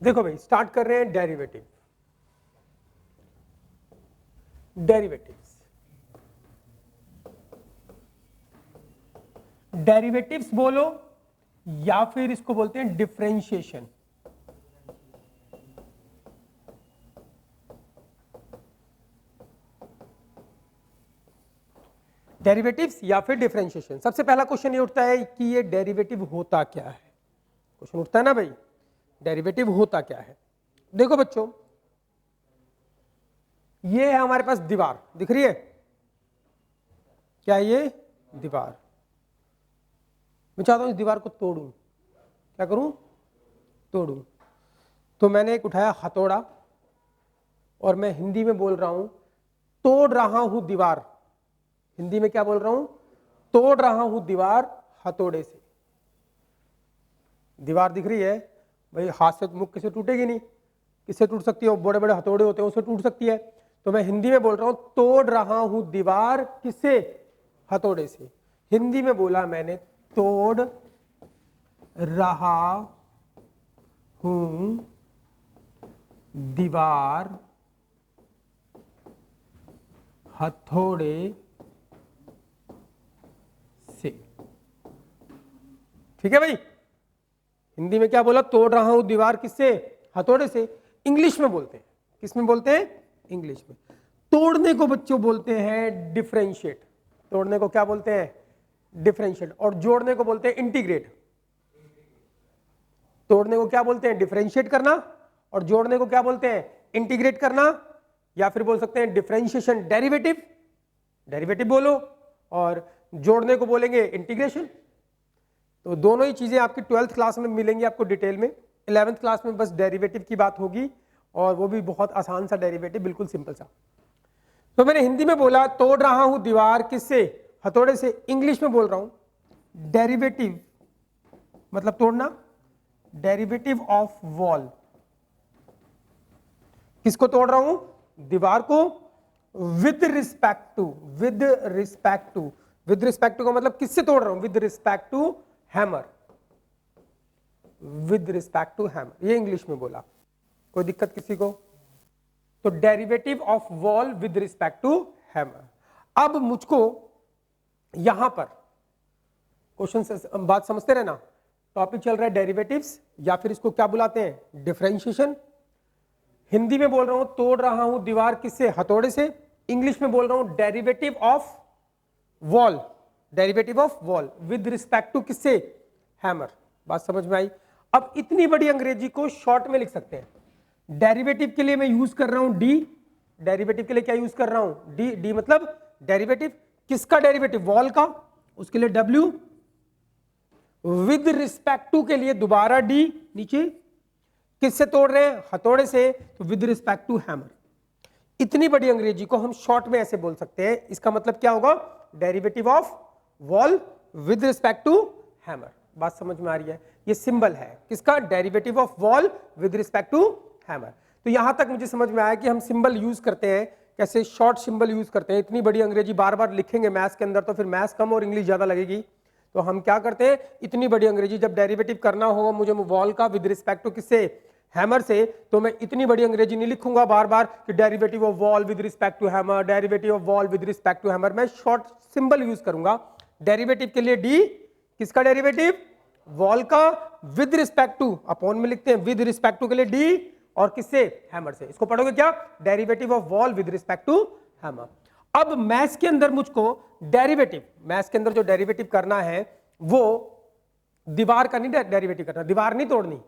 देखो भाई स्टार्ट कर रहे हैं डेरिवेटिव। डेरिवेटिव्स, डेरिवेटिव्स बोलो या फिर इसको बोलते हैं डिफरेंशिएशन। डेरिवेटिव्स या फिर डिफरेंशिएशन। सबसे पहला क्वेश्चन ये उठता है कि ये डेरिवेटिव होता क्या है। क्वेश्चन उठता है ना भाई, डेरिवेटिव होता क्या है। देखो बच्चों, ये है हमारे पास दीवार, दिख रही है क्या? ये दीवार, मैं चाहता हूं इस दीवार को तोड़ूं। क्या करूं? तोड़ूं। तो मैंने एक उठाया हथौड़ा और मैं हिंदी में बोल रहा हूं तोड़ रहा हूं दीवार। हिंदी में क्या बोल रहा हूं? तोड़ रहा हूं दीवार हथौड़े से। दीवार दिख रही है भाई, हाथ से मुख किसे टूटेगी नहीं, किससे टूट सकती है? बड़े बड़े हथौड़े होते हैं उससे टूट सकती है। तो मैं हिंदी में बोल रहा हूं तोड़ रहा हूं दीवार, किससे? हथौड़े से। हिंदी में बोला मैंने तोड़ रहा हूं दीवार हथौड़े से। ठीक है भाई, हिंदी में क्या बोला? तोड़ रहा हूं दीवार, किससे? हथौड़े से। इंग्लिश में बोलते हैं, किस में बोलते हैं? इंग्लिश में। तोड़ने को बच्चों बोलते हैं डिफरेंशिएट। तोड़ने को क्या बोलते हैं? डिफरेंशिएट। और जोड़ने को बोलते हैं इंटीग्रेट। तोड़ने को क्या बोलते हैं? डिफरेंशिएट करना। और जोड़ने को क्या बोलते हैं? इंटीग्रेट करना। या फिर बोल सकते हैं डिफरेंशिएशन डेरिवेटिव, डेरिवेटिव बोलो, और जोड़ने को बोलेंगे इंटीग्रेशन। तो दोनों ही चीजें आपकी 12th क्लास में मिलेंगी आपको डिटेल में। 11th क्लास में बस डेरिवेटिव की बात होगी, और वो भी बहुत आसान सा डेरिवेटिव, बिल्कुल सिंपल सा। तो मैंने हिंदी में बोला तोड़ रहा हूं दीवार, किससे? हथौड़े से। इंग्लिश में बोल रहा हूं डेरिवेटिव मतलब तोड़ना, डेरिवेटिव ऑफ वॉल। किसको तोड़ रहा हूं? दीवार को। With respect to, with respect to, with respect to का मतलब किससे तोड़ रहा हूं? With respect to hammer, with respect to hammer. ये इंग्लिश में बोला, कोई दिक्कत किसी को? तो derivative of wall with respect to hammer. अब मुझको यहां पर क्वेश्चन से बात समझते रहना, टॉपिक चल रहा है डेरिवेटिव्स या फिर इसको क्या बुलाते हैं? डिफरेंशिएशन। हिंदी में बोल रहा हूं तोड़ रहा हूं दीवार, किससे? हथौड़े से। इंग्लिश में बोल रहा हूं derivative of wall, derivative of wall with respect to किससे? हैमर। बात समझ में आई? अब इतनी बड़ी अंग्रेजी को शॉर्ट में लिख सकते हैं। डेरिवेटिव के लिए मैं यूज कर रहा हूं डी। डेरिवेटिव के लिए क्या यूज कर रहा हूं? डी। डी मतलब डेरिवेटिव। किसका डेरिवेटिव? वॉल का, उसके लिए डब्ल्यू। विद रिस्पेक्ट टू के लिए दोबारा डी नीचे। किससे तोड़ रहे हैं? हथौड़े से, तो विद रिस्पेक्ट टू हैमर। इतनी बड़ी अंग्रेजी को हम शॉर्ट में ऐसे बोल सकते हैं। इसका मतलब क्या होगा? Derivative of wall with respect to hammer. बात समझ में आ रही है? ये सिंबल है किसका? Derivative of wall with respect to hammer. तो यहां तक मुझे समझ में आया कि हम सिंबल यूज करते हैं कैसे, शॉर्ट सिंबल यूज करते हैं। इतनी बड़ी अंग्रेजी बार बार लिखेंगे मैथ्स के अंदर तो फिर मैथ्स कम और इंग्लिश ज्यादा लगेगी। तो हम क्या करते हैं, इतनी बड़ी अंग्रेजी जब डेरिवेटिव करना होगा मुझे वॉल का विद रिस्पेक्ट टू किससे? हैमर से, तो मैं इतनी बड़ी अंग्रेजी नहीं लिखूंगा बार बार कि derivative of wall with respect to hammer, derivative of wall with respect to hammer. मैं शॉर्ट सिंबल यूज करूंगा। डेरिवेटिव के लिए डी, किसका डेरिवेटिव? वॉल का, विद रिस्पेक्ट टू, अपॉन में लिखते हैं विद रिस्पेक्ट टू के लिए डी, और किससे? हैमर से। इसको पढ़ोगे क्या? Derivative of wall with respect to hammer. अब मैथ्स के अंदर मुझको डेरिवेटिव, मैथ्स के अंदर जो डेरिवेटिव करना है वो दीवार का नहीं डेरिवेटिव करना, दीवार नहीं तोड़नी।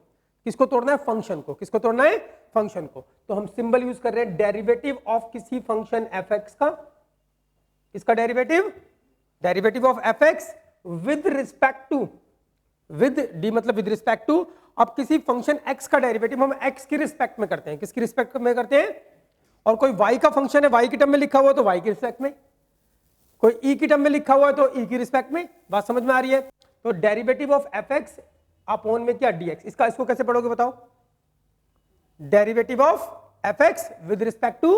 किसको तोड़ना है? फंक्शन को। किसको तोड़ना है? फंक्शन को। तो हम सिंबल यूज कर रहे हैं डेरिवेटिव ऑफ किसी फंक्शन एफ एक्स का। इसका derivative, derivative of F x with respect to, with D मतलब विद रिस्पेक्ट टू। अब किसी फंक्शन x का डेरिवेटिव हम x की रिस्पेक्ट में करते हैं। किसकी रिस्पेक्ट में करते हैं? और कोई y का फंक्शन है, y की टर्म में लिखा हुआ है तो y की रिस्पेक्ट में, कोई e की टर्म में लिखा हुआ है तो e की रिस्पेक्ट में। बात समझ में आ रही है? तो डेरिवेटिव ऑफ fx अपॉन में क्या? dx। इसको कैसे पढ़ोगे बताओ? Derivative of fx with respect to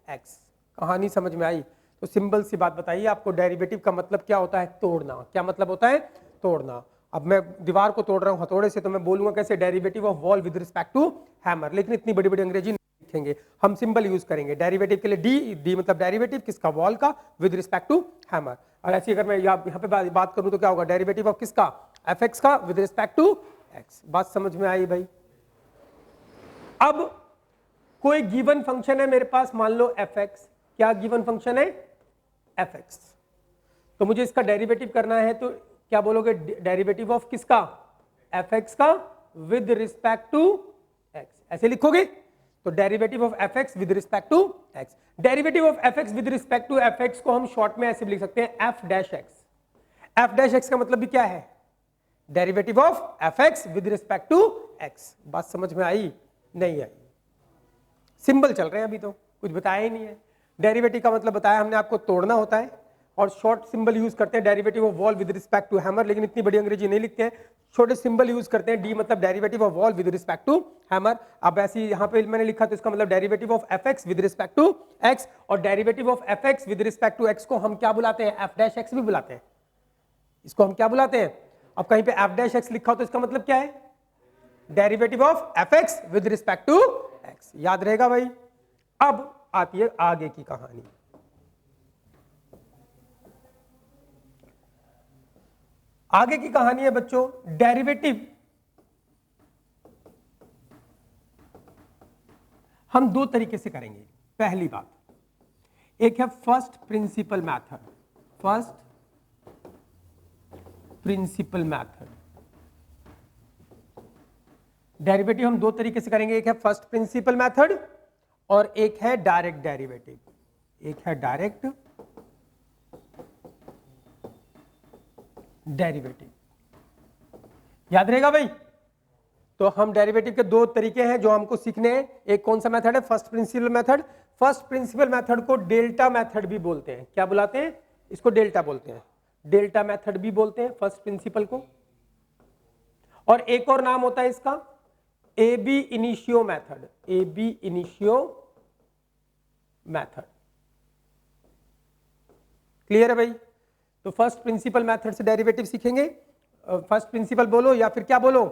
x। कहानी समझ में आई? तो सिंपल सी बात बताइए आपको, डेरिवेटिव का मतलब क्या होता है? तोड़ना। क्या मतलब होता है? तोड़ना। अब मैं दीवार को तोड़ रहा हूं हथौड़े से, तो मैं बोलूंगा कैसे, derivative of wall with respect to hammer. लेकिन इतनी बड़ी बड़ी अंग्रेजी नहीं लिखेंगे, हम सिंबल यूज करेंगे। डेरिवेटिव के लिए डी मतलब डेरिवेटिव किसका, वॉल का, विद रिस्पेक्ट टू हैमर। और ऐसे अगर मैं यहाँ पे बात करूं तो क्या होगा, डेरिवेटिव ऑफ किसका, एफ एक्स का, विद रिस्पेक्ट टू एक्स। बात समझ में आई भाई। अब कोई गिवन फंक्शन है मेरे पास, मान लो एफ एक्स। क्या गिवन फंक्शन है, एफ एक्स। तो मुझे इसका डेरिवेटिव करना है, तो क्या बोलोगे, डेरिवेटिव ऑफ किसका, एफ एक्स का, विद रिस्पेक्ट टू एक्स। ऐसे लिखोगे, तो derivative of F x with respect to X. Derivative of F x with respect to F X को हम शॉर्ट में ऐसे भी लिख सकते हैं, F dash x. F dash x का मतलब भी क्या है, derivative of F x with respect to X. बात समझ में आई, नहीं आई। सिंबल चल रहे हैं अभी, तो कुछ बताया ही नहीं है। डेरिवेटिव का मतलब बताया हमने आपको, तोड़ना होता है, और शॉर्ट सिंबल यूज करते हैं, derivative of wall with respect to hammer. लेकिन इतनी बड़ी अंग्रेजी नहीं लिखते हैं, छोटे सिंबल यूज करते हैं। डी मतलब derivative of wall with respect to hammer. अब ऐसे यहाँ पे मैंने लिखा, तो इसका मतलब derivative of F x with respect to x. और derivative of F x with respect to x को हम क्या बुलाते हैं, एफ डैश एक्स भी बुलाते हैं। इसको हम क्या बुलाते हैं, अब कहीं पे एफ डैश एक्स लिखा हो तो इसका मतलब क्या है, derivative of F x with respect to X. याद रहेगा भाई। अब आती है आगे की कहानी। आगे की कहानी है बच्चों, डेरिवेटिव हम दो तरीके से करेंगे। पहली बात, एक है first principle method. First principle method, derivative हम दो तरीके से करेंगे, एक है फर्स्ट प्रिंसिपल मेथड और एक है डायरेक्ट डेरिवेटिव। एक है डायरेक्ट डेरिवेटिव। याद रहेगा भाई। तो हम डेरिवेटिव के दो तरीके हैं जो हमको सीखने हैं। एक कौन सा मेथड है, first principle method. First principle method को डेल्टा मेथड भी बोलते हैं। क्या बुलाते हैं इसको, डेल्टा बोलते हैं। डेल्टा मेथड भी बोलते हैं फर्स्ट प्रिंसिपल को। और एक और नाम होता है इसका, ab initio method. Ab initio method. Clear है भाई। तो फर्स्ट प्रिंसिपल मेथड से डेरिवेटिव सीखेंगे। फर्स्ट प्रिंसिपल बोलो या फिर क्या बोलो,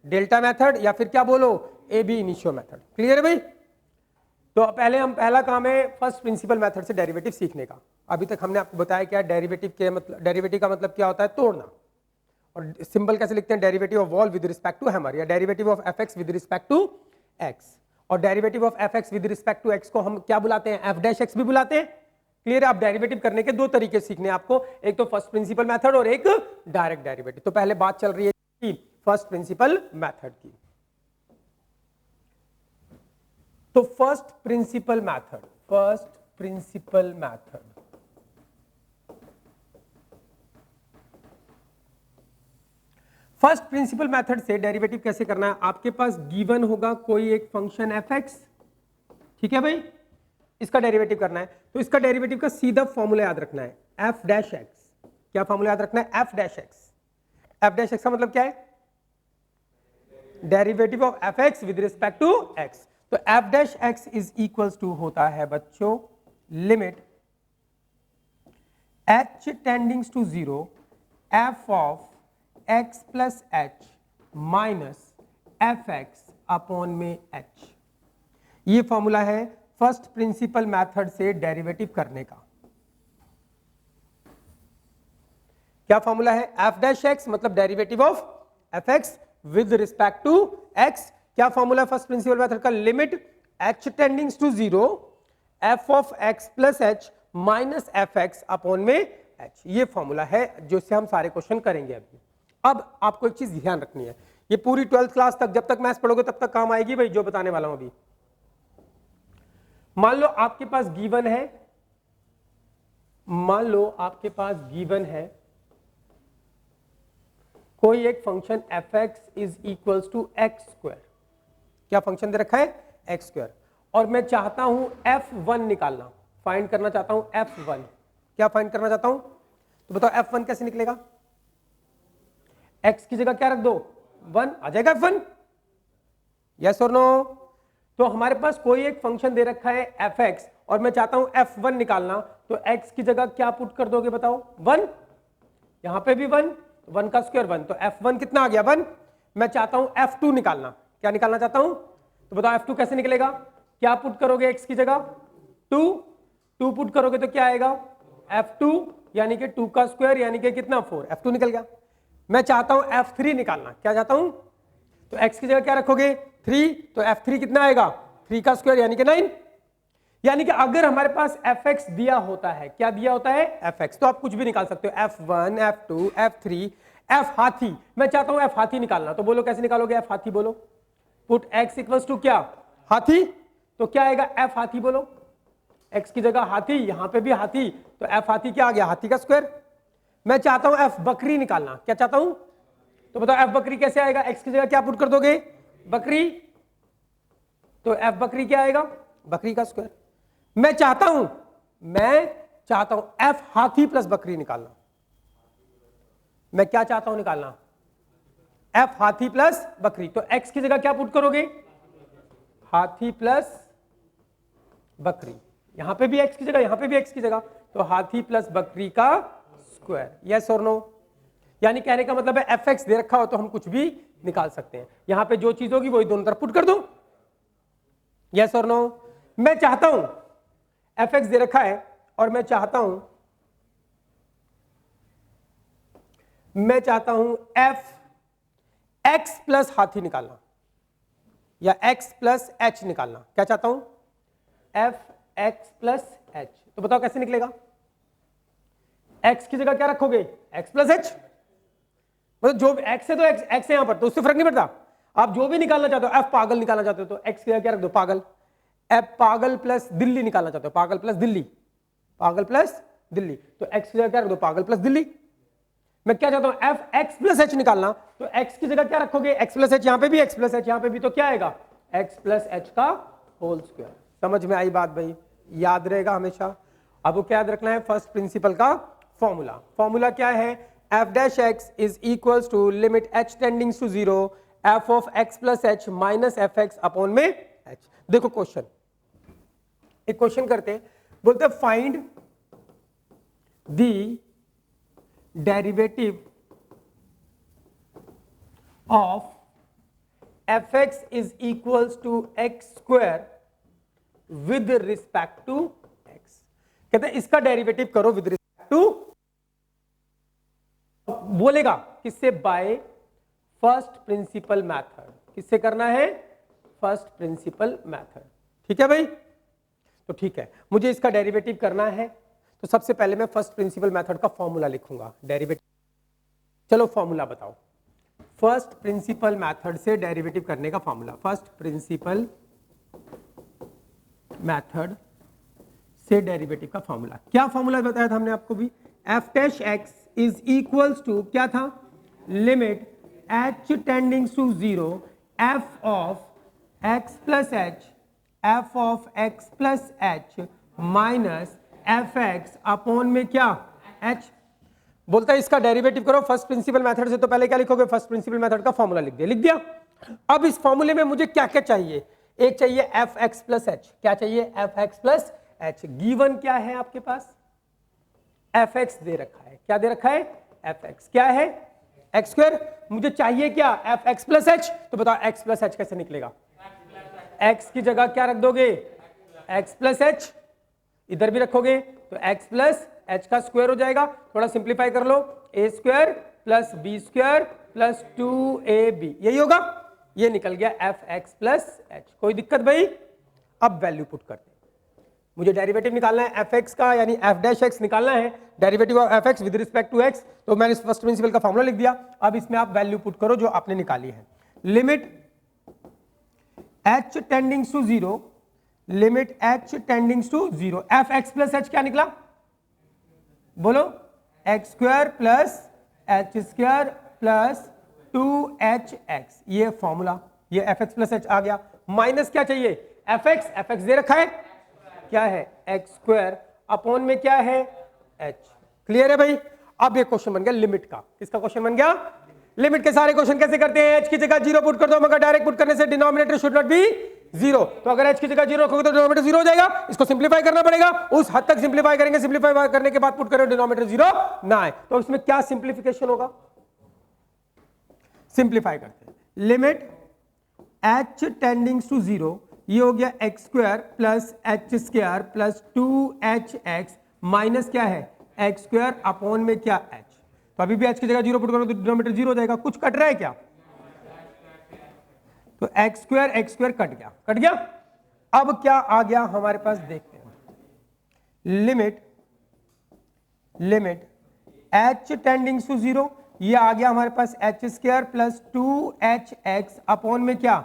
डेल्टा मेथड, या फिर क्या बोलो, ab initio method. Clear है भाई। तो पहले हम, पहला काम है फर्स्ट प्रिंसिपल मेथड से डेरिवेटिव सीखने का। अभी तक हमने आपको बताया क्या डेरिवेटिव के मतलब, डेरिवेटिव का मतलब क्या होता है, तोड़ना। और सिंबल कैसे लिखते हैं, derivative of wall with respect to hammer, या derivative of F x with respect to x. और derivative of F x with respect to x को हम क्या बुलाते हैं, एफ डैश एक्स भी बुलाते हैं। क्लियर है। आप डेरिवेटिव करने के दो तरीके सीखने आपको, एक तो फर्स्ट प्रिंसिपल मेथड और एक डायरेक्ट डेरिवेटिव। तो पहले बात चल रही है फर्स्ट प्रिंसिपल मेथड की। तो first principle method, first principle method, first principle method से डेरिवेटिव कैसे करना है। आपके पास गिवन होगा कोई एक फंक्शन एफ एक्स, ठीक है भाई, इसका डेरिवेटिव करना है। तो इसका डेरिवेटिव का सीधा फॉर्मूला याद रखना है, एफ डैश एक्स। क्या फॉर्मूला याद रखना है, f dash x. F dash x का मतलब क्या है, derivative of F x with respect to x. तो f dash x is equals to होता है बच्चों, limit h tendings to 0 F of x plus H minus F x upon में h. ये फॉर्मूला है फर्स्ट प्रिंसिपल मेथड से derivative करने का। क्या फॉर्मूला है, एफ डैश एक्स मतलब derivative of F x with respect to x. क्या फॉर्मूला फर्स्ट प्रिंसिपल मेथड का, limit h tendings to 0 F of x plus H minus F x upon में h. ये formula है जिससे हम सारे क्वेश्चन करेंगे अभी। अब आपको एक चीज ध्यान रखनी है, ये पूरी 12th क्लास तक जब तक मैथ्स पढ़ोगे तब तक काम आएगी भाई, जो बताने वाला हूं अभी। मान लो आपके पास गिवन है, मान लो आपके पास गिवन है कोई एक function F X is equals to X square. क्या फंक्शन दे रखा है, एक्स स्क्वायर। और मैं चाहता हूं f1 निकालना, फाइंड करना चाहता हूं f1। क्या फाइंड करना चाहता हूं, तो बताओ f1 कैसे निकलेगा। x की जगह क्या रख दो, 1 आ जाएगा f1, यस और नो। तो हमारे पास कोई एक फंक्शन दे रखा है fx और मैं चाहता हूं f1 निकालना, तो x की जगह क्या पुट कर दोगे बताओ, 1। यहां पे भी 1, 1 का स्क्वायर 1, तो f1 कितना आ गया 1। मैं चाहता हूं f2 निकालना, क्या निकालना चाहता हूं, तो बताओ f2 कैसे निकलेगा, क्या पुट करोगे x की जगह 2 पुट करोगे तो क्या आएगा f2 यानी कि 2 का स्क्वायर यानी कि कितना 4, f2 निकल गया। मैं चाहता हूं f3 निकालना, क्या चाहता हूं, तो x की जगह क्या रखोगे 3, तो f3 कितना आएगा 3 का स्क्वायर यानी कि 9। यानी कि अगर हमारे पास fx दिया होता है, क्या दिया होता है fx, तो आप कुछ भी निकाल सकते हो, f1 f2 f3 f हाथी। मैं चाहता हूं f हाथी निकालना, तो बोलो कैसे निकालोगे f हाथी, बोलो पुट x इक्वल्स टू क्या हाथी, तो क्या आएगा f हाथी, बोलो x की जगह हाथी, यहां पे भी हाथी, तो f हाथी क्या आ गया हाथी का स्क्वायर। मैं चाहता हूं f बकरी निकालना, क्या चाहता हूं, तो बताओ f बकरी कैसे आएगा, x की जगह क्या पुट कर दोगे बकरी, तो f बकरी क्या आएगा बकरी का स्क्वायर। मैं चाहता हूं f हाथी प्लस बकरी निकालना, मैं क्या चाहता हूं निकालना f हाथी प्लस बकरी, तो x की जगह क्या पुट करोगे हाथी प्लस बकरी, यहां पे भी x की जगह यहां पे भी x की जगह, तो हाथी प्लस बकरी का स्क्वायर, यस और नो। यानी कहने का मतलब है fx दे रखा हो तो हम कुछ भी निकाल सकते हैं, यहां पे जो चीज होगी वही दोनों तरफ पुट कर दो, यस और नो। मैं चाहता हूं fx दे रखा है और मैं चाहता हूं f x प्लस हाथी निकालना या x प्लस h निकालना, क्या चाहता हूं f x प्लस h, तो बताओ कैसे निकलेगा, x की जगह क्या रखोगे x प्लस h, मतलब जो x है तो x है यहां पर, तो उससे फर्क नहीं पड़ता, आप जो भी निकालना चाहते हो f पागल निकालना चाहते हो तो x की जगह क्या रख दो पागल, f पागल प्लस दिल्ली निकालना चाहते हो पागल प्लस दिल्ली, तो x की जगह क्या रख दो पागल प्लस दिल्ली। मैं क्या चाहता हूं f x प्लस h निकालना, तो x की जगह क्या रखोगे x प्लस h, यहां पे भी x प्लस h, यहां पे भी, तो क्या आएगा x प्लस h का होल स्क्वायर। समझ में आई बात भाई, याद रहेगा हमेशा। अब क्या याद रखना है फर्स्ट प्रिंसिपल का फॉर्मूला, फॉर्मूला क्या है f dash x is equals to limit h tendings to 0 f of x plus h minus F x upon में h। देखो क्वेश्चन, एक क्वेश्चन करते हैं, बोलते हैं find the derivative of fx is equals to x square with respect to x। कहते हैं इसका डेरिवेटिव करो विद रिस्पेक्ट टू, बोलेगा किससे, बाय फर्स्ट प्रिंसिपल मेथड, किससे करना है फर्स्ट प्रिंसिपल मेथड, ठीक है भाई। तो ठीक है, मुझे इसका डेरिवेटिव करना है, तो सबसे पहले मैं फर्स्ट प्रिंसिपल मेथड का फॉर्मूला लिखूंगा, डेरिवेटिव, चलो फॉर्मूला बताओ, फर्स्ट प्रिंसिपल मेथड से डेरिवेटिव करने का फॉर्मूला, फर्स्ट प्रिंसिपल मेथड से डेरिवेटिव का फॉर्मूला, क्या फॉर्मूला बताया था हमने आपको भी, f dash x is equals to क्या था, limit h tendings to 0 f of x plus h, f of x plus h minus F x upon में क्या h। बोलता है इसका डेरिवेटिव करो फर्स्ट प्रिंसिपल मेथड से, तो पहले क्या लिखोगे फर्स्ट प्रिंसिपल मेथड का फॉर्मूला लिख दिया। अब इस फॉर्मूले में मुझे क्या क्या चाहिए, एक चाहिए एफ एक्स प्लस एच, क्या चाहिए F x plus H, given क्या है आपके पास एफ एक्स दे रखा है, क्या दे रखा है एफ एक्स, क्या है एक्स स्क्वायर, मुझे चाहिए क्या एफ एक्स प्लस एच, तो बताओ एक्स प्लस एच कैसे निकलेगा, एक्स की जगह क्या रख दोगे एक्स प्लस एच, इधर भी रखोगे तो x प्लस एच का स्क्वायर हो जाएगा, थोड़ा सिंप्लीफाई कर लो, a square plus b square plus 2ab, यही होगा, ये निकल गया एफ एक्स प्लस एच। कोई दिक्कत भाई, अब वैल्यू पुट करते हैं, मुझे डेरिवेटिव निकालना है एफ एक्स का, यानी एफ डैश एक्स निकालना है, derivative of F x with respect to x, तो मैंने फर्स्ट प्रिंसिपल का फॉर्मूला लिख दिया। अब इसमें आप वैल्यू पुट करो जो आपने निकाली है, limit h tendings to 0, limit h tendings to 0, F x plus H क्या निकला, बोलो x square plus h square plus 2hx, ये फॉर्मूला, ये एफ एक्स प्लस एच आ गया, माइनस क्या चाहिए एफ एक्स दे रखा है, क्या है एक्स स्क्वायर अपॉन में क्या है h, क्लियर है भाई। अब ये क्वेश्चन बन गया लिमिट का, किसका क्वेश्चन बन गया, लिमिट के सारे क्वेश्चन कैसे करते हैं, h की जगह 0 पुट कर दो, मगर डायरेक्ट पुट करने से डिनोमिनेटर शुड नॉट बी 0, तो अगर h की जगह 0 रखोगे तो डिनोमिनेटर 0 हो जाएगा, इसको सिंप्लीफाई करना पड़ेगा, उस हद तक सिंप्लीफाई करेंगे, सिंप्लीफाई करने के बाद पुट करो डिनोमिनेटर 0 ना आए, तो इसमें क्या सिंप्लीफिकेशन होगा, सिंप्लीफाई करते हैं, लिमिट h टेंडिंग्स टू 0, ये हो गया x square plus h square plus 2hx minus क्या है एक्स स्क्वायर अपॉन में क्या h। तो अभी भी h की जगह 0 पुट करो तो डिनोमिनेटर 0 हो जाएगा, कुछ कट रहा है क्या? तो एक्स स्क्वायर कट गया, कट गया। अब क्या आ गया हमारे पास, देखते हैं, लिमिट h टेंडिंग्स टू 0, ये आ गया हमारे पास h square plus 2hx upon में क्या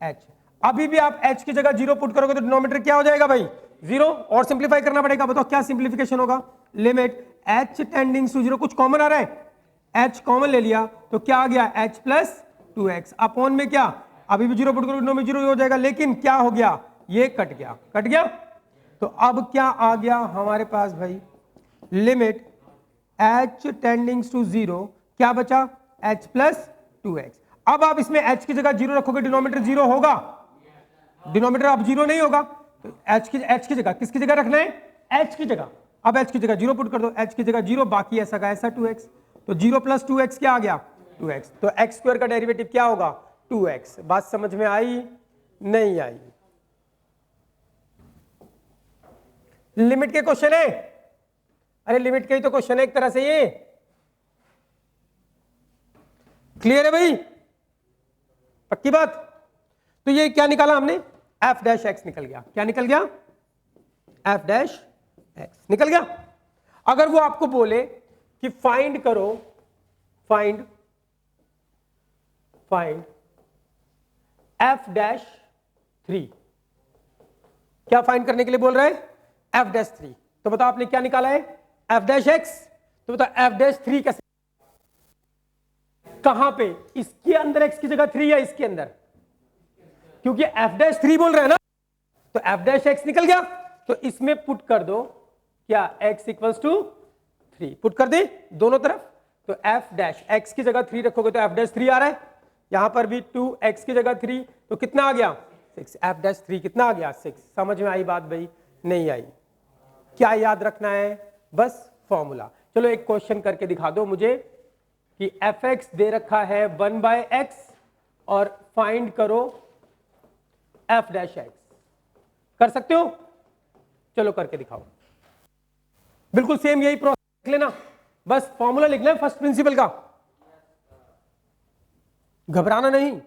h। अभी भी आप h की जगह 0 पुट करोगे तो डिनोमिनेटर क्या हो जाएगा भाई 0, और सिंप्लीफाई करना पड़ेगा। बताओ क्या सिंप्लीफिकेशन होगा, लिमिट h टेंडिंग्स टू 0, कुछ कॉमन आ रहा है, h कॉमन ले लिया तो क्या आ गया h प्लस 2x अपॉन में क्या, अभी भी 0 पुट करोगे डिनोमिनेटर 0 हो जाएगा, लेकिन क्या हो गया ये कट गया, कट गया। तो अब क्या आ गया हमारे पास भाई, लिमिट h टेंडिंग्स टू 0, क्या बचा h प्लस 2x। अब आप इसमें h की जगह 0 रखोगे डिनोमिनेटर 0 होगा, डिनोमिनेटर अब 0 नहीं होगा, तो h की जगह किसकी जगह रखना है h की जगह, अब h की जगह 0 पुट कर दो, h की जगह 0, बाकी ऐसा का ऐसा 2x, तो 0 प्लस 2x क्या आ गया 2x, तो x स्क्वायर का डेरिवेटिव क्या होगा 2x। बात समझ में आई नहीं आई? लिमिट के क्वेश्चन है, अरे लिमिट के ही तो क्वेश्चन है एक तरह से, ये क्लियर है भाई, पक्की बात। तो ये क्या निकाला हमने, f डैश x निकल गया, क्या निकल गया f डैश x निकल गया। अगर वो आपको बोले कि फाइंड करो, फाइंड f डैश 3, क्या फाइंड करने के लिए बोल रहा है f डैश 3, तो बताओ आपने क्या निकाला है f डैश x, तो बताओ f डैश 3 कैसे, कहां पे, इसके अंदर x की जगह 3 या इसके अंदर, क्योंकि f डैश 3 बोल रहे हैं ना, तो f डैश x निकल गया, तो इसमें पुट कर दो क्या x इक्वल्स टू 3, पुट कर दे दोनों तरफ, तो f डैश x की जगह 3 रखोगे तो f डैश 3 आ रहा है, यहां पर भी 2x की जगह 3, तो कितना आ गया 6, f डैश 3 कितना आ गया 6। समझ में आई बात भाई नहीं आई? क्या याद रखना है, बस फॉर्मूला। चलो एक क्वेश्चन करके दिखा दो मुझे कि fx दे रखा है 1/x और फाइंड करो f डैश x, कर सकते हो? चलो करके दिखाओ, बिल्कुल सेम यही प्रोसेस लिख लेना, बस फॉर्मूला लिखना है फर्स्ट प्रिंसिपल का, घबराना नहीं।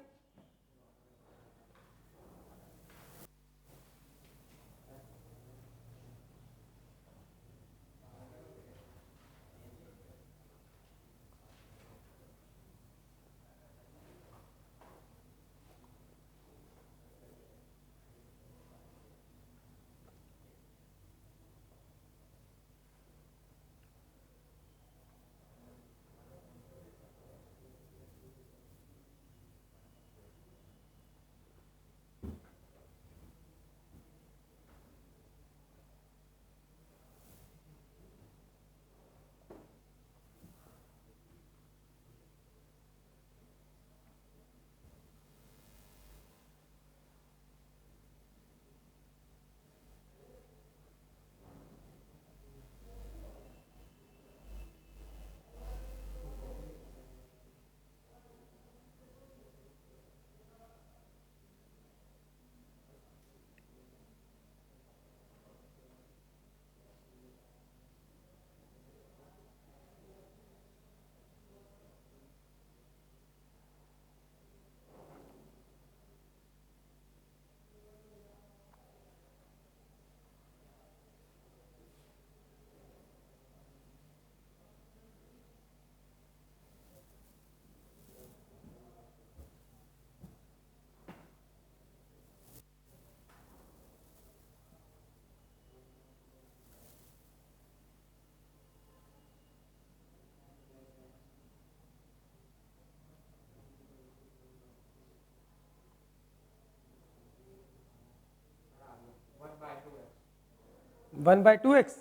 वन बाय टू एक्स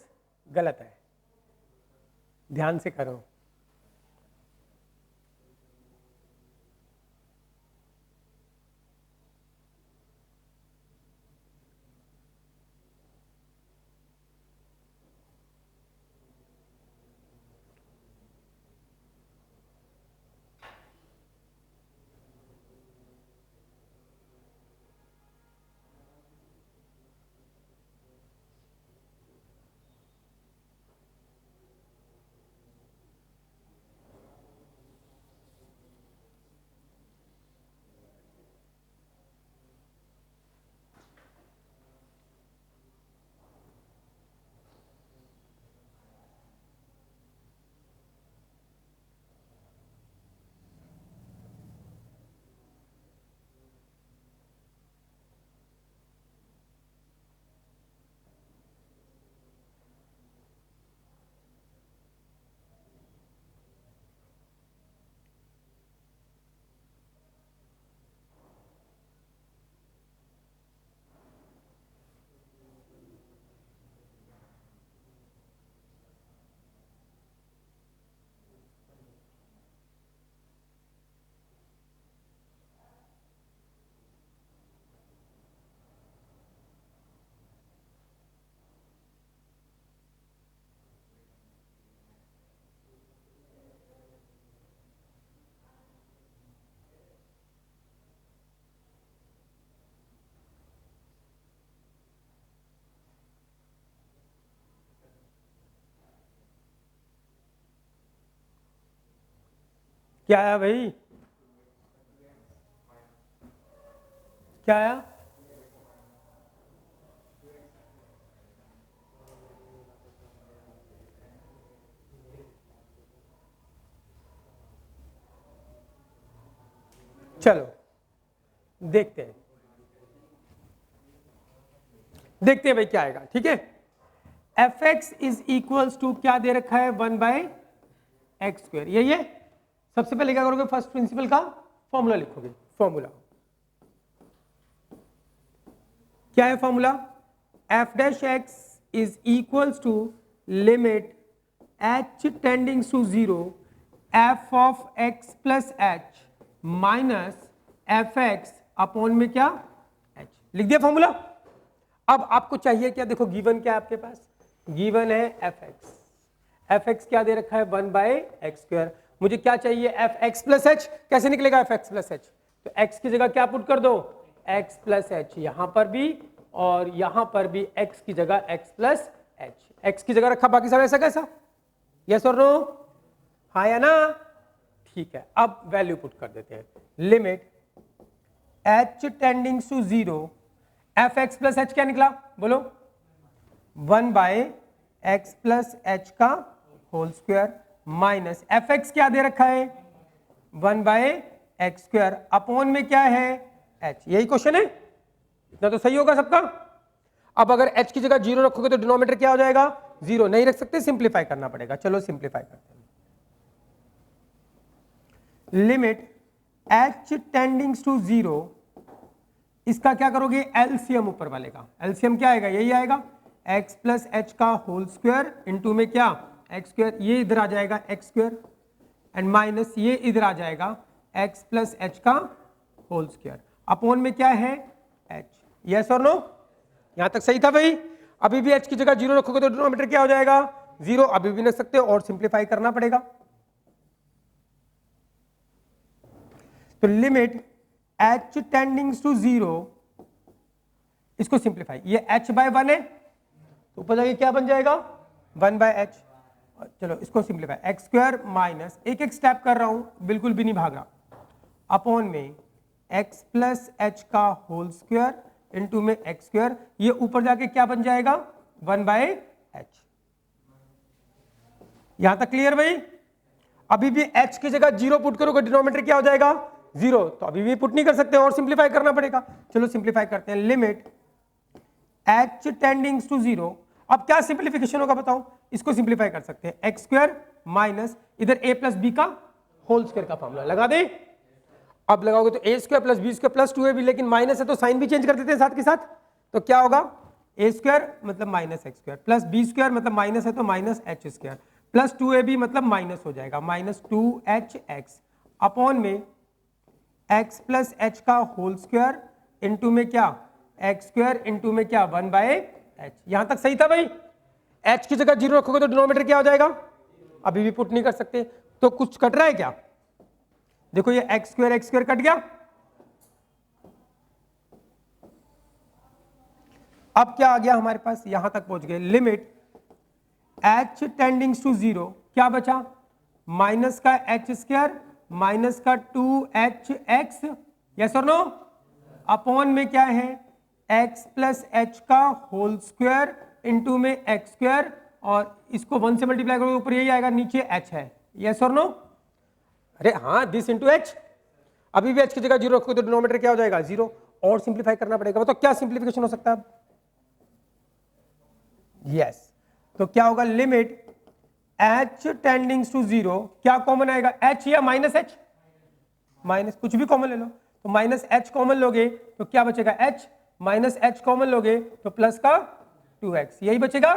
गलत है, ध्यान से करो। क्या आया भाई, क्या आया? चलो देखते हैं, देखते हैं भाई क्या आएगा। ठीक है, F X is equals to क्या दे रखा है, 1/x²। यही है। सबसे पहले क्या करोगे, फर्स्ट प्रिंसिपल का फॉर्मूला लिखोगे। फॉर्मूला क्या है? Formula F dash x is equals to limit h tending to 0 F of x plus H minus F x upon में क्या, h। लिख दिया फॉर्मूला। अब आपको चाहिए क्या, देखो गिवन क्या है आपके पास, गिवन है एफ एक्स। एफ एक्स क्या दे रखा है, 1/x²। मुझे क्या चाहिए, एफ एक्स प्लस एच। कैसे निकलेगा एफ एक्स प्लस एच, तो x की जगह क्या पुट कर दो, x प्लस एच, यहां पर भी और यहां पर भी x की जगह x प्लस एच। x की जगह रखा, बाकी सब ऐसा कैसा, यस और नो, हाँ या ना? ठीक है, अब वैल्यू पुट कर देते हैं। Limit h tending to 0 F x plus H क्या निकला, बोलो, 1/x प्लस एच का whole square minus F X क्या दे रखा है, 1/x², अपॉन में क्या है, h। यही क्वेश्चन है, इतना तो सही होगा सबका। अब अगर h की जगह 0 रखोगे तो डिनोमिनेटर क्या हो जाएगा, 0। नहीं रख सकते, सिंप्लीफाई करना पड़ेगा। चलो सिंप्लीफाई करते हैं। लिमिट h टेंडिंग टू 0, इसका क्या करोगे, एलसीएम ऊपर वाले का। एलसीएम क्या आएगा, यही आएगा, x प्लस एच का होल स्क्वायर इंटू में क्या, x²। ये इधर आ जाएगा x² एंड माइनस ये इधर आ जाएगा x प्लस एच का होल स्क्वायर अपॉन में क्या है, h। यस और नो, यहां तक सही था भाई। अभी भी h की जगह 0 रखोगे तो डिनोमिनेटर क्या हो जाएगा, 0। अभी भी रख सकते हो और सिंप्लीफाई करना पड़ेगा। तो लिमिट h टेंडिंग टू 0, इसको सिंप्लीफाई, ये h/1 है तो ऊपर जाके क्या बन जाएगा, 1/h। चलो इसको सिंप्लीफाई, x² माइनस, एक एक स्टेप कर रहा हूं, बिल्कुल भी नहीं भाग रहा, अपॉन में x प्लस एच का होल स्क्वायर इंटू में x², ये ऊपर जाके क्या बन जाएगा, 1/h। यहां तक क्लियर भाई? अभी भी h की जगह 0 पुट करोगे डिनोमिनेटर क्या हो जाएगा, 0। तो अभी भी पुट नहीं कर सकते और सिंप्लीफाई करना पड़ेगा। चलो सिंप्लीफाई करते हैं। लिमिट h टेंडिंग टू 0, अब क्या सिंप्लीफिकेशन होगा बताओ, इसको सिंप्लीफाई कर सकते हैं, x² माइनस इधर a प्लस बी का होल स्क्वायर का फॉर्मूला लगा दे। अब लगाओगे तो a² plus b² plus 2ab, लेकिन माइनस है तो साइन भी चेंज कर देते हैं साथ के साथ। तो क्या होगा, a² मतलब माइनस x² प्लस b² मतलब माइनस है तो माइनस h² प्लस 2ab मतलब माइनस हो जाएगा, माइनस 2hx अपॉन में x प्लस एच का होल स्क्वायर इंटू में क्या, x² इंटू में क्या, 1/h। यहां तक सही था भाई? h की जगह 0 रखोगे तो डिनोमिनेटर क्या हो जाएगा, अभी भी पुट नहीं कर सकते। तो कुछ कट रहा है क्या, देखो ये x² कट गया। अब क्या आ गया हमारे पास, यहां तक पहुंच गए। लिमिट h टेंडिंग टू 0, क्या बचा, माइनस का h² माइनस का 2hx, यस और नो, अपॉन में क्या है, x प्लस एच का होल स्क्वायर इंटू में x², और इसको 1 से मल्टीप्लाई करोगे ऊपर यही आएगा, नीचे h है, यस और नो। अरे हाँ, दिस इंटू h। अभी भी h की जगह 0 रखोगे तो डिनोमिनेटर क्या हो जाएगा, 0, और सिंप्लीफाई करना पड़ेगा। तो क्या सिंप्लीफिकेशन हो सकता है, यस। तो क्या होगा, लिमिट h टेंडिंग टू 0, क्या कॉमन आएगा, h या माइनस h, माइनस, कुछ भी कॉमन ले लो। तो माइनस h कॉमन लोगे तो क्या बचेगा, h, माइनस h कॉमन लोगे तो प्लस का 2x, यही बचेगा।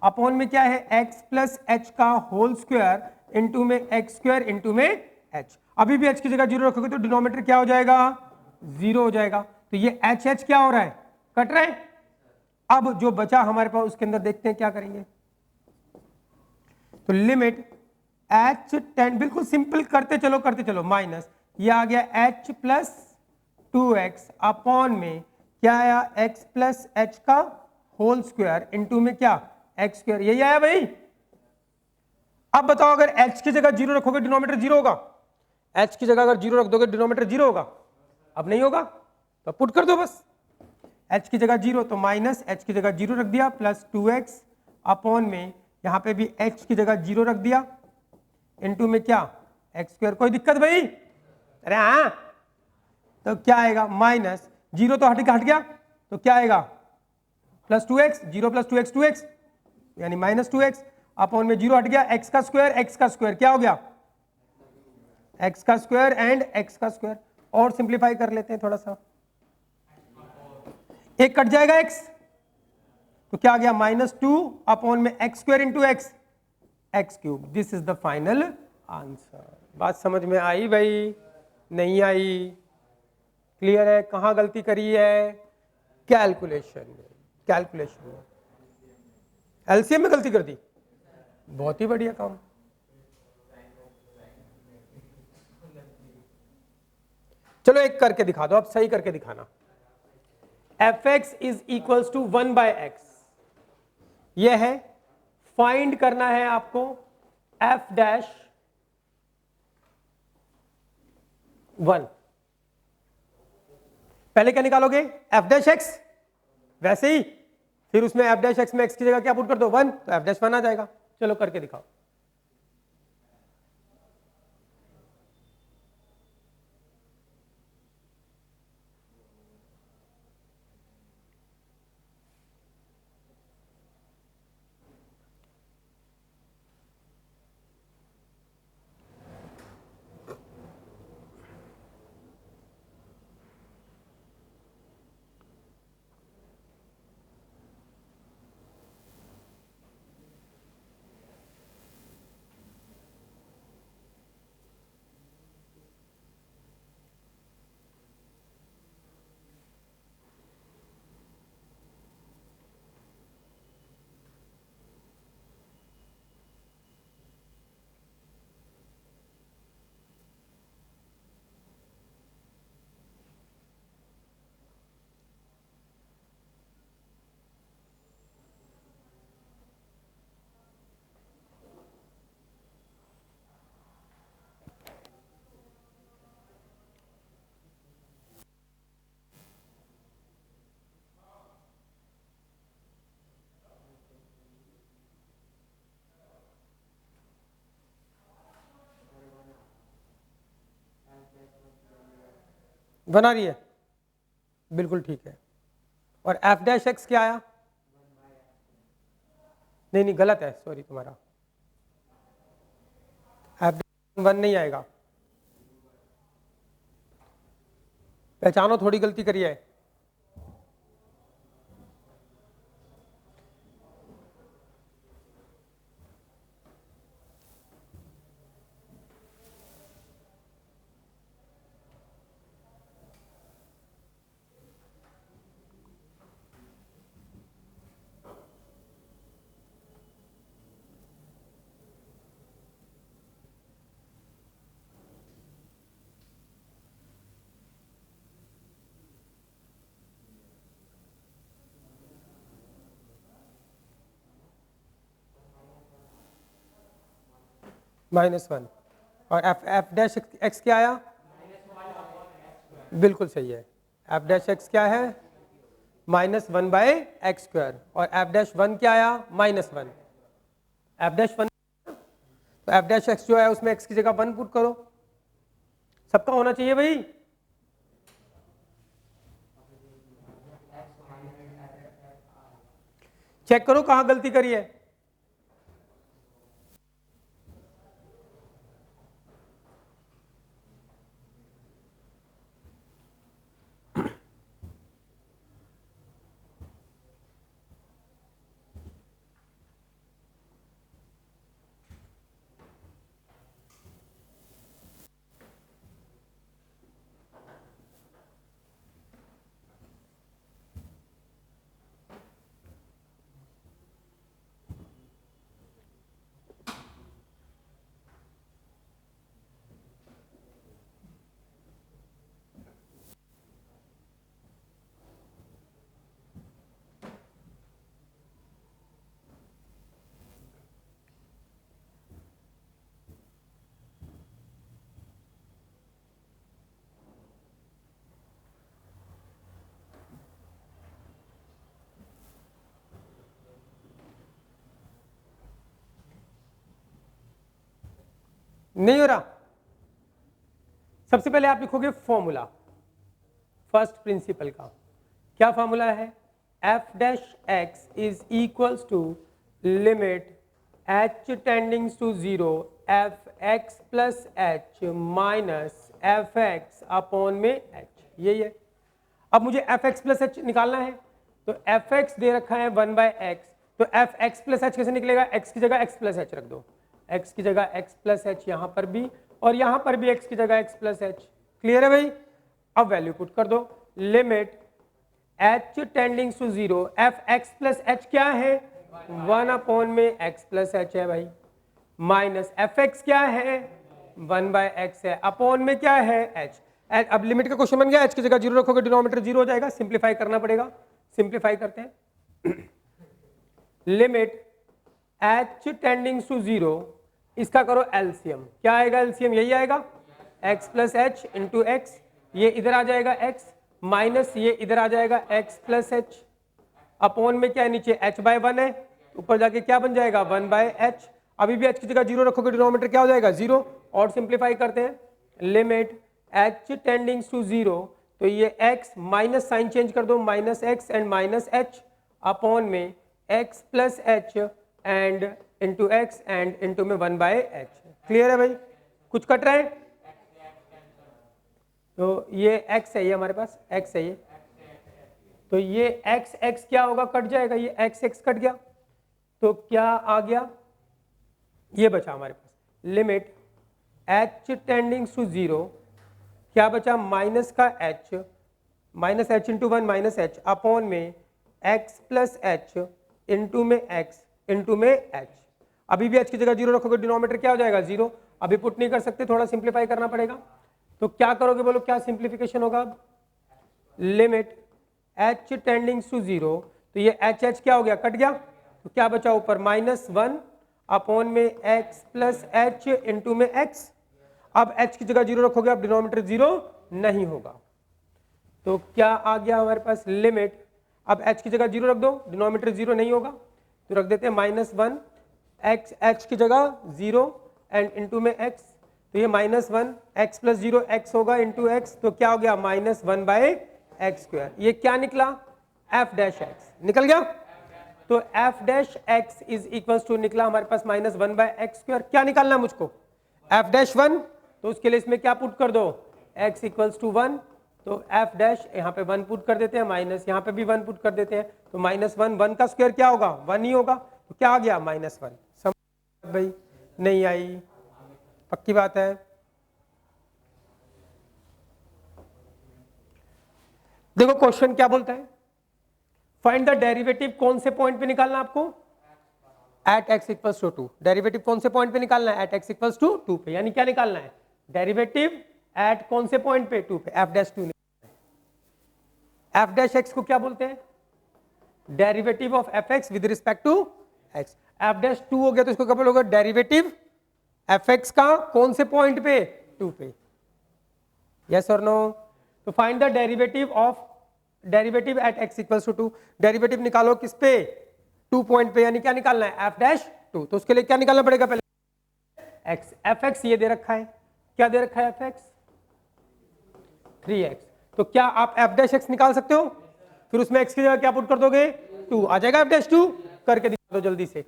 अपॉन में क्या है, x प्लस एच का होल स्क्वायर इंटू में x² इंटू में h। अभी भी h की जगह 0 रखोगे तो डिनोमिनेटर क्या हो जाएगा, 0 हो जाएगा। तो ये h क्या हो रहा है, कट रहा है। अब जो बचा हमारे पास उसके अंदर देखते हैं क्या करेंगे। तो लिमिट h टेंड, बिल्कुल सिंपल करते चलो माइनस, ये आ गया h प्लस 2x अपॉन में क्या आया, x प्लस एच का होल स्क्वायर इंटू में क्या, x², यही आया भाई। अब बताओ अगर h की जगह 0 रखोगे डिनोमिनेटर 0 होगा? h की जगह अगर 0 रख दोगे डिनोमिनेटर 0 होगा? अब नहीं होगा, तो पुट कर दो बस। h की जगह 0 तो माइनस h की जगह 0 रख दिया प्लस 2x अपॉन में यहां पे भी h की जगह 0 रख दिया इनटू में क्या एक्स स्क्वायर। कोई दिक्कत भाई? अरे हाँ, तो क्या आएगा माइनस 0 तो हट गया तो क्या आएगा plus 2x, 0 plus 2x 2x यानी माइनस 2x अपॉन में 0 हट गया x का स्क्वायर क्या हो गया x का स्क्वायर एंड x का स्क्वायर। और सिंप्लीफाई कर लेते हैं थोड़ा सा, एक कट जाएगा x तो क्या आ गया माइनस 2 अपॉन में x square into x x cube. This is the final answer. बात समझ में आई भाई? नहीं आई? क्लियर है? कहां गलती करी है? कैलकुलेशन में एलसीएम में गलती कर दी। बहुत ही बढ़िया काम। चलो एक करके दिखा दो, अब सही करके दिखाना। fx is equals to 1 by X, यह है। फाइंड करना है आपको f डैश 1। पहले क्या निकालोगे f डैश x, वैसे ही फिर उसमें f डैश x में x की जगह क्या पुट कर दो 1, तो f डैश 1 आ जाएगा। चलो करके दिखाओ। बना रही है, बिल्कुल ठीक है। और f डैश x क्या आया? नहीं गलत है, सॉरी तुम्हारा f डैश 1 नहीं आएगा। पहचानो थोड़ी गलती करी है। -1 और f डैश x क्या आया? बिल्कुल सही है। f डैश x क्या है? -1 बाय एक्स स्क्वायर। और f डैश 1 क्या आया? -1। f डैश 1 तो f डैश x जो है उसमें x की जगह 1 पुट करो। सबका होना चाहिए भाई। चेक करो कहां गलती करी है। नहीं हो रहा। सबसे पहले आप लिखोगे फॉर्मूला फर्स्ट प्रिंसिपल का। क्या फॉर्मूला है? F dash x is equals to limit h tendings to 0 F x plus H minus F x upon में एच, यही है। अब मुझे एफ एक्स प्लस एच निकालना है, तो एफ एक्स दे रखा है 1 बाय एक्स, तो एफ एक्स प्लस एच कैसे निकलेगा? एक्स की जगह एक्स प्लस एच रख दो, एक्स की जगह एक्स प्लस एच यहां पर भी, और यहां पर भी एक्स की जगह एक्स प्लस एच। क्लियर है भाई? अब वैल्यू पुट कर दो, limit H tending to 0 F x plus H क्या है? 1 अपॉन में एक्स प्लस एच है भाई, माइनस एफ एक्स क्या है? 1 बाय एक्स है, अपॉन में क्या है? एच। अब लिमिट का क्वेश्चन बन गया, एच की जगह 0 रखोगे डिनोमिनेटर 0 हो जाएगा, सिंप्लीफाई करना पड़ेगा, सिंप्लीफाई करते हैं। लिमिट एच टेंडिंग टू 0, इसका करो एलसीएम, क्या आएगा एलसीएम? यही आएगा, x plus H into x, ये इधर आ जाएगा एक्स, माइनस ये इधर आ जाएगा एक्स प्लस एच, अपॉन में क्या है? नीचे एच बाय 1 है, ऊपर जाके क्या बन जाएगा? 1 बाय एच। अभी भी एच की जगह 0 रखोगे डिनोमिनेटर क्या हो जाएगा? 0। और सिंप्लीफाई करते हैं, लिमिट एच टेंडिंग टू 0, तो ये x माइनस साइन चेंज कर दो, minus x and minus H, upon में x plus H and into x and into में 1 बाय एच। क्लियर है भाई? कुछ कट रहा है? तो ये x है, ये हमारे पास x है, ये तो ये x x क्या होगा? कट जाएगा, ये x x कट गया, तो क्या आ गया? ये बचा हमारे पास लिमिट h टेंडिंग टू 0, क्या बचा? माइनस का h, minus H into 1 minus H, upon में x प्लस एच इंटू में x इंटू में h। अभी भी h की जगह 0 रखोगे डिनोमिनेटर क्या हो जाएगा? 0। अभी पुट नहीं कर सकते, थोड़ा सिंप्लीफाई करना पड़ेगा, तो क्या करोगे बोलो? क्या सिंप्लीफिकेशन होगा? अब लिमिट h टेंडिंग टू 0, तो ये h h क्या हो गया? कट गया, तो क्या बचा ऊपर? माइनस 1 अपॉन में x प्लस एच इंटू में x। अब h की जगह 0 रखोगे, अब डिनोमिनेटर 0 नहीं होगा, तो क्या आ गया हमारे पास? लिमिट, अब h की जगह 0 रख दो, डिनोमिनेटर 0 नहीं होगा, तो रख देते हैं माइनस 1 x h की जगह 0 एंड इंटू में x, तो ये माइनस 1 x प्लस 0 x होगा इंटू एक्स, तो क्या हो गया? Minus 1 by X square. ये क्या निकला? f डैश x निकल गया, तो f dash x is equals to निकला हमारे पास माइनस 1 बाय एक्स स्क्वायर। क्या निकालना मुझको? f डैश 1, तो उसके लिए इसमें क्या पुट कर दो? x इक्वल्स टू 1, तो f डैश यहाँ पे 1 पुट कर देते हैं, माइनस यहाँ पे भी 1 पुट कर देते हैं, तो माइनस 1, 1 का स्क्वायर क्या होगा? 1 ही होगा, तो क्या आ गया? माइनस 1। समझ भाई? नहीं आई? पक्की बात है? देखो क्वेश्चन क्या बोलता है, फाइंड द डेरिवेटिव कौन से पॉइंट पे निकालना आपको? At x equals to 2। Derivative कौन से पॉइंट पे निकालना है? एट x इक्वल्स टू 2 पे। यानी क्या निकालना है? डेरिवेटिव एट कौन से पॉइंट पे? 2 पे। f dash 2 f dash x को क्या बोलते हैं? Derivative of F x with respect to x। f dash 2 हो गया, तो इसको क्या बोलोगे? डेरिवेटिव एफ एक्स का कौन से पॉइंट पे? 2 पे। यस और नो? तो find the derivative of derivative at x equals to 2। Derivative निकालो किस पे? 2 पॉइंट पे। यानी क्या निकालना है? f dash 2। तो उसके लिए क्या निकालना पड़ेगा? पहले x, एफ एक्स ये दे रखा है, क्या दे रखा है? F x 3x। तो क्या आप f डैश x निकाल सकते हो? फिर उसमें x की जगह क्या पुट कर दोगे? 2 आ जाएगा। f डैश 2 करके दिखा दो जल्दी से।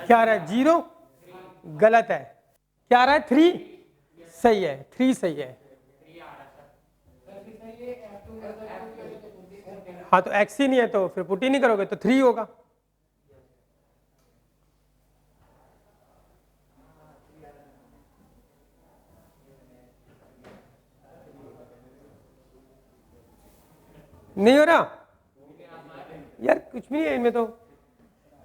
क्या आ रहा है 0, गलत है। क्या आ रहा है 3, सही है, 3 सही है। हाँ तो x ही नहीं है तो फिर पुट ही नहीं करोगे तो 3 होगा। नहीं हो रहा यार, कुछ भी नहीं है इनमें तो।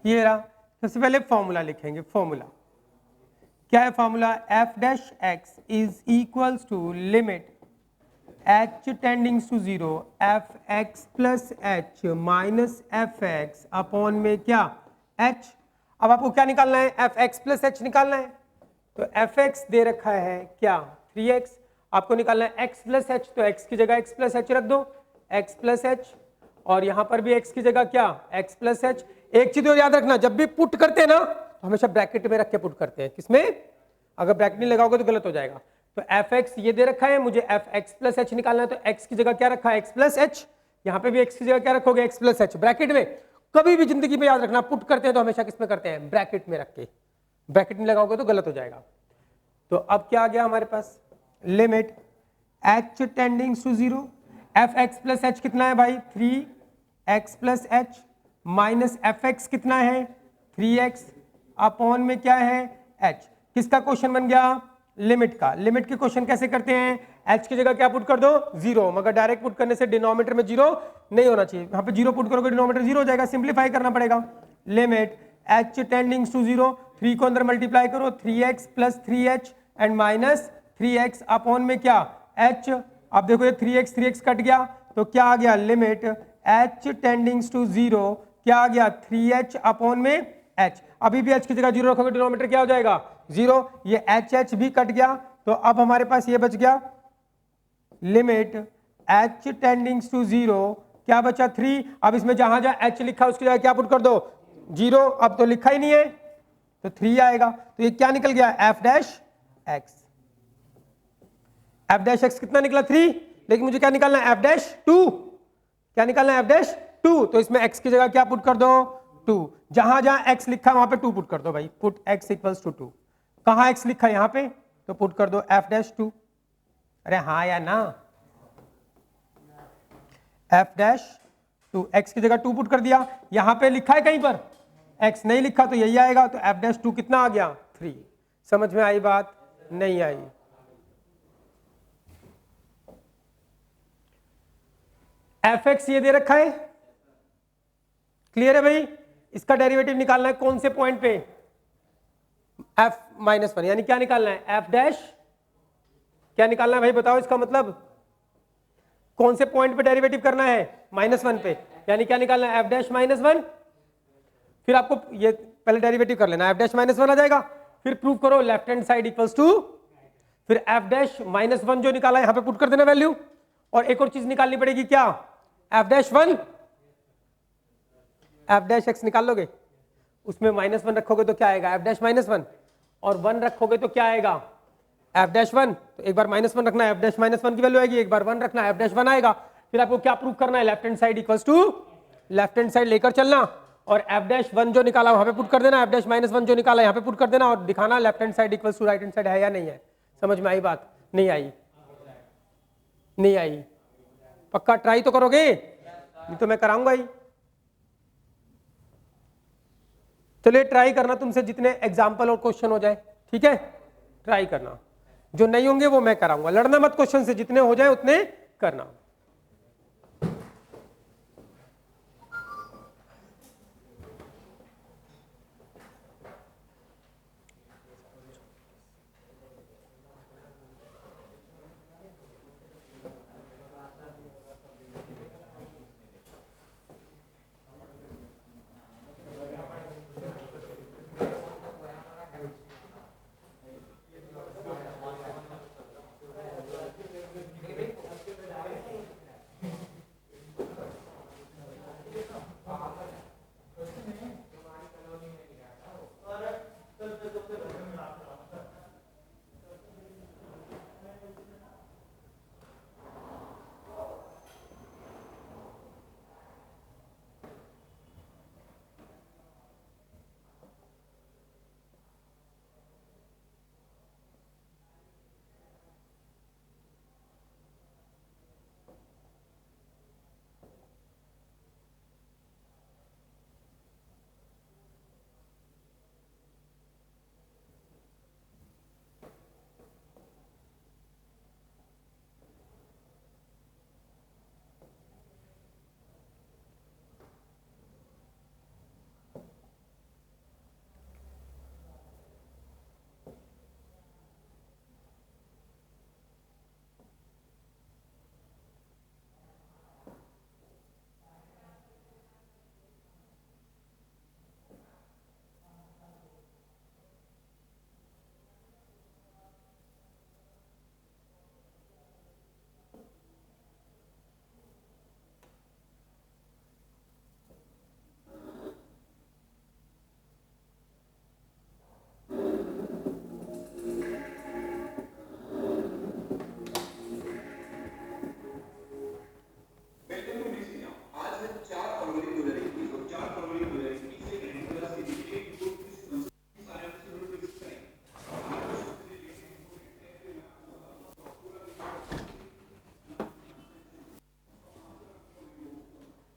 ये रहा, सबसे पहले फॉर्मूला लिखेंगे। फॉर्मूला क्या है? Formula f dash x is equals to limit h tendings to 0 fx plus h minus fx upon में क्या h। अब आपको क्या निकालना है? fx प्लस h निकालना है। तो fx दे रखा है क्या 3x, आपको निकालना है x प्लस h, तो x की जगह x प्लस h रख दो, x प्लस h, और यहां पर भी x की जगह क्या x प्लस h। एक चीज और याद रखना, जब भी पुट करते हैं ना तो हमेशा ब्रैकेट में रख के पुट करते हैं। किसमें? अगर ब्रैकेट नहीं लगाओगे तो गलत हो जाएगा। तो fx ये दे रखा है, मुझे fx प्लस h निकालना है, तो x की जगह क्या रखा है x प्लस h, यहाँ पे भी x की जगह क्या रखोगे x प्लस h ब्रैकेट में। कभी भी जिंदगी में याद रखना, पुट करते हैं तो हमेशा किसमें करते हैं? ब्रैकेट में रख के। ब्रैकेट नहीं लगाओगे तो गलत हो जाएगा। तो अब क्या आ गया हमारे पास? Limit h tendings to 0 fx plus h कितना है भाई 3x plus h minus fx कितना है 3x अपॉन में क्या है h। किसका क्वेश्चन बन गया? लिमिट का। लिमिट के क्वेश्चन कैसे करते हैं? h की जगह क्या पुट कर दो 0, मगर डायरेक्ट पुट करने से डिनोमिनेटर में 0 नहीं होना चाहिए, यहाँ पे 0 पुट करोगे डिनोमिनेटर 0 हो जाएगा, सिंप्लीफाई करना पड़ेगा। लिमिट h टेंडिंग्स टू 0, 3 को अंदर मल्टीप्लाई करो 3x plus 3h and minus 3x upon में क्या h। अब देखो ये 3x कट गया तो क्या आ गया? लिमिट h टेंडिंग्स टू 0 क्या आ गया 3h अपॉन में h। अभी भी h की जगह 0 रखोगे डिनोमिनेटर क्या हो जाएगा 0, ये h भी कट गया, तो अब हमारे पास ये बच गया लिमिट h टेंडिंग्स टू 0 क्या बचा 3। अब इसमें जहां जहां h लिखा उसकी जगह क्या पुट कर दो 0, अब तो लिखा ही नहीं है तो 3 आएगा। तो ये क्या निकल गया f dash x। f dash x कितना निकला 3, लेकिन मुझे क्या निकालना है f डैश 2। क्या निकालना है f डैश 2, तो इसमें x की जगह क्या पुट कर दो 2, जहां जहां x लिखा वहां पे 2 पुट कर दो भाई, पुट x इक्वल्स टू 2। कहां x लिखा है यहां पे, तो पुट कर दो f डैश 2। अरे हाँ या ना, f डैश 2 x की जगह 2 पुट कर दिया। यहां पे लिखा है कहीं पर x नहीं लिखा तो यही आएगा, तो f डैश 2 कितना आ गया 3। समझ में आई बात? नहीं आई? fx ये दे रखा है, क्लियर है भाई? इसका डेरिवेटिव निकालना है कौन से पॉइंट पे? f माइनस 1, यानी क्या निकालना है f डैश, क्या निकालना है भाई बताओ? इसका मतलब कौन से पॉइंट पे डेरिवेटिव करना है? -1 पे, यानी क्या निकालना है f डैश -1। फिर आपको ये पहले डेरिवेटिव कर लेना, f डैश -1 आ जाएगा, फिर प्रूव करो left hand side equals to, फिर f डैश -1 जो निकाला है यहां पे पुट कर देना वैल्यू। और एक और चीज निकालनी पड़ेगी, क्या? f dash 1, f dash x निकाल लोगे, उसमें -1 रखोगे तो क्या आएगा f डैश -1, और 1 रखोगे तो क्या आएगा f डैश 1। तो एक बार -1 रखना है f डैश -1 की वैल्यू आएगी, एक बार 1 रखना है f डैश 1 आएगा। फिर आपको क्या प्रूव करना है? Left hand side equals to, left hand side लेकर चलना, और f डैश 1 जो निकाला वहां पे पुट कर देना, f डैश -1 जो निकाला यहां पे पुट कर देना, और दिखाना left hand side equals to right hand side है या नहीं है। समझ में आई बात? नहीं आई? नहीं आई? पक्का ट्राई तो करोगे? नहीं तो मैं कराऊंगा ही। चलिए ट्राई करना, तुमसे जितने एग्जाम्पल और क्वेश्चन हो जाए, ठीक है? ट्राई करना, जो नहीं होंगे वो मैं कराऊंगा। लड़ना मत क्वेश्चन से, जितने हो जाए उतने करना।